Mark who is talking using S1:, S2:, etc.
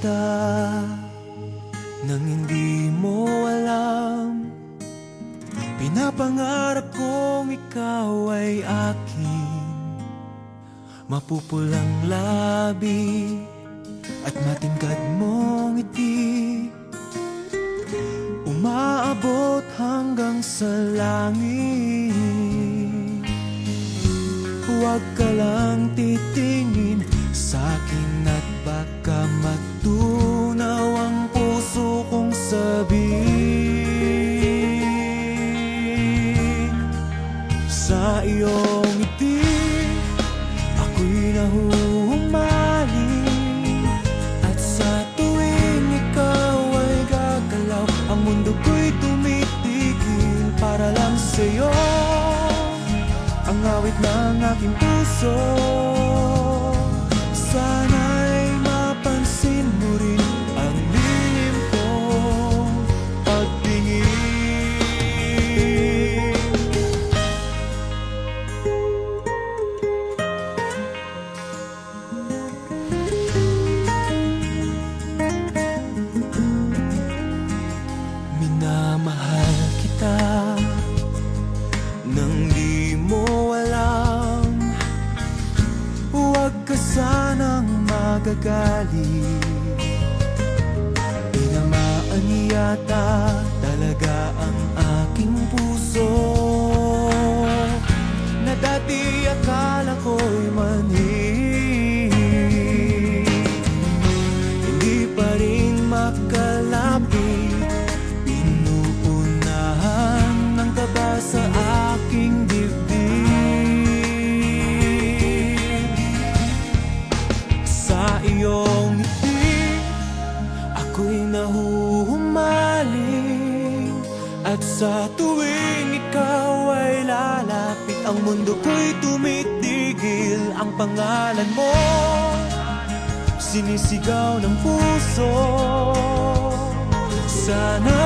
S1: kita nang hindi mo alam. Pinapangarap kong ikaw ay akin, mapupulang labi at matingkad mong ngiti, umaabot hanggang sa langit. Huwag ka lang titingin sa'kin at baka magtunaw ang puso kong sabihin. Sa iyong ngiti ako'y nahuhumaling, at sa tuwing ikaw ay gagalaw, ang mundo ko'y tumitigil para lang sa'yo. Ang awit ng aking puso, sana'y mapansin mo rin ang lihim kong pagtingin. Minamahal kita nang di mo alam. Huwag ka sanang magagalit, tinamaan yata talaga ang aking puso, na dati akala ko'y manhid. Hindi pa rin makalapit, inuunahan ng kaba sa aking dibdib. Sa iyong ngiti ako'y nahuhumaling, at sa tuwing ikaw ay lalapit, ang mundo ko'y tumitigil. Ang pangalan mo sinisigaw ng puso, sana